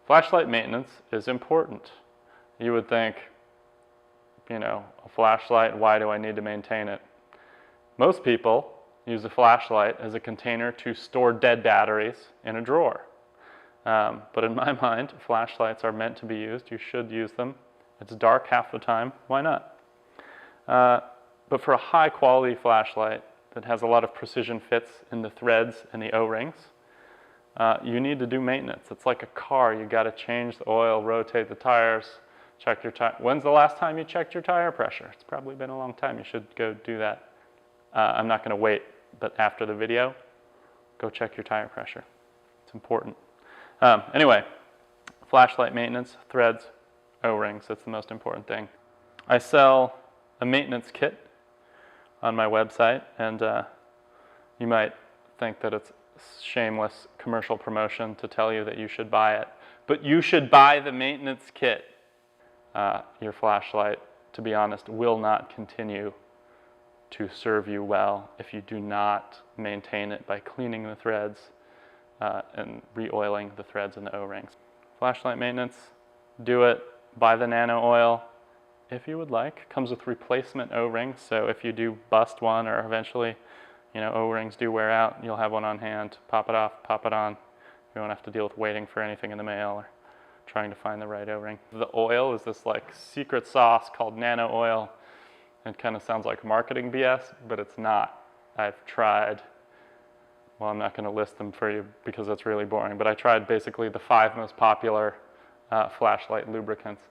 Flashlight maintenance is important. You would think, a flashlight, why do I need to maintain it? Most people use a flashlight as a container to store dead batteries in a drawer. But in my mind, flashlights are meant to be used. You should use them. It's dark half the time. Why not? But for a high quality flashlight that has a lot of precision fits in the threads and the O-rings, you need to do maintenance. It's like a car. You got to change the oil, rotate the tires, check your tire. When's the last time you checked your tire pressure? It's probably been a long time. You should go do that. I'm not going to wait, but after the video, go check your tire pressure. It's important. Anyway, flashlight maintenance, threads, O-rings. That's the most important thing. I sell a maintenance kit on my website, and you might think that it's shameless commercial promotion to tell you that you should buy it, but you should buy the maintenance kit. Your flashlight, to be honest, will not continue to serve you well if you do not maintain it by cleaning the threads and re-oiling the threads and the O-rings. Flashlight maintenance, do it. Buy the Nano oil if you would like. Comes with replacement O-rings, so if you do bust one or eventually, O-rings do wear out, you'll have one on hand. Pop it off, pop it on. You won't have to deal with waiting for anything in the mail or trying to find the right O-ring. The oil is this secret sauce called Nano oil. It kind of sounds like marketing BS, but it's not. I've tried, well, I'm not going to list them for you because that's really boring, but I tried basically the 5 most popular flashlight lubricants.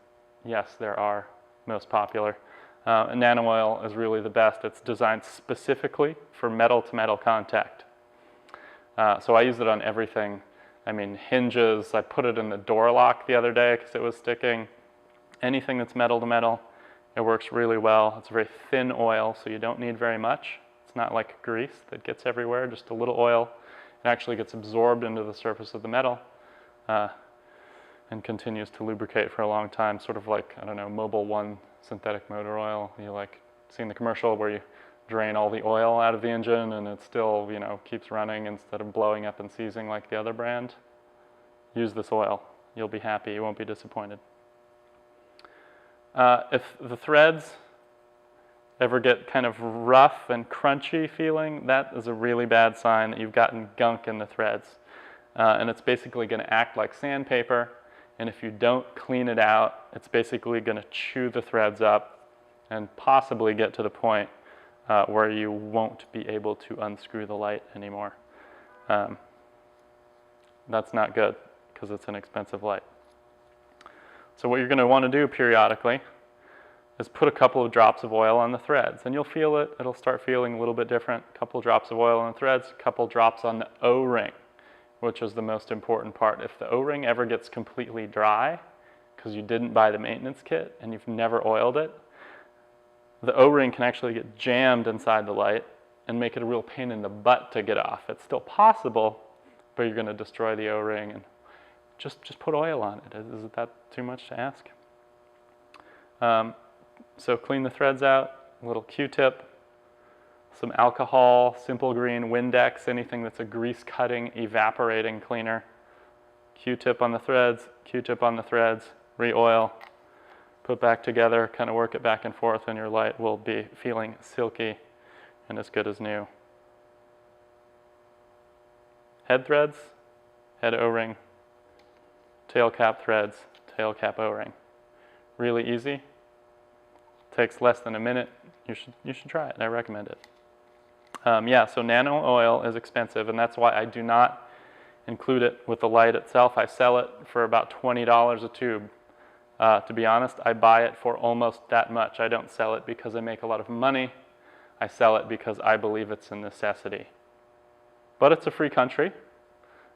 Yes, there are most popular. And Nano oil is really the best. It's designed specifically for metal-to-metal contact. So I use it on everything. I mean, hinges. I put it in the door lock the other day because it was sticking. Anything that's metal-to-metal, it works really well. It's a very thin oil, so you don't need very much. It's not like grease that gets everywhere, just a little oil. It actually gets absorbed into the surface of the metal and continues to lubricate for a long time, sort of like, I don't know, Mobil 1 synthetic motor oil. You seen the commercial where you drain all the oil out of the engine and it still, keeps running instead of blowing up and seizing like the other brand? Use this oil. You'll be happy. You won't be disappointed. If the threads ever get kind of rough and crunchy feeling, that is a really bad sign that you've gotten gunk in the threads. And it's basically going to act like sandpaper, and if you don't clean it out, it's basically going to chew the threads up and possibly get to the point where you won't be able to unscrew the light anymore. That's not good because it's an expensive light. So what you're going to want to do periodically is put a couple of drops of oil on the threads, and you'll feel it. It'll start feeling a little bit different. A couple of drops of oil on the threads, a couple drops on the O-ring, which is the most important part. If the O-ring ever gets completely dry because you didn't buy the maintenance kit and you've never oiled it, the O-ring can actually get jammed inside the light and make it a real pain in the butt to get off. It's still possible, but you're going to destroy the O-ring. And just put oil on it. Is that too much to ask? So clean the threads out, a little Q-tip, some alcohol, simple green, Windex, anything that's a grease cutting, evaporating cleaner. Q-tip on the threads, Q-tip on the threads, re-oil, put back together, kind of work it back and forth, and your light will be feeling silky and as good as new. Head threads, head O-ring, tail cap threads, tail cap O-ring. Really easy. Takes less than a minute. You should try it. I recommend it. So Nano oil is expensive, and that's why I do not include it with the light itself. I sell it for about $20 a tube. To be honest, I buy it for almost that much. I don't sell it because I make a lot of money. I sell it because I believe it's a necessity. But it's a free country.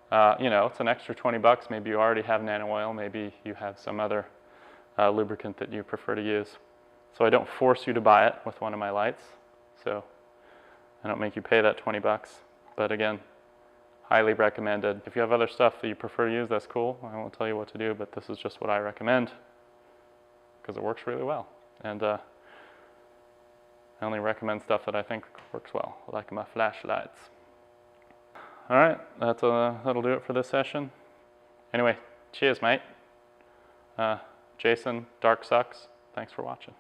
It's an extra 20 bucks. Maybe you already have Nano oil. Maybe you have some other lubricant that you prefer to use. So I don't force you to buy it with one of my lights. So I don't make you pay that 20 bucks. But again, highly recommended. If you have other stuff that you prefer to use, that's cool. I won't tell you what to do, but this is just what I recommend because it works really well. And I only recommend stuff that I think works well, like my flashlights. All right, that'll do it for this session. Anyway, Cheers, mate. Jason, Dark Sucks, thanks for watching.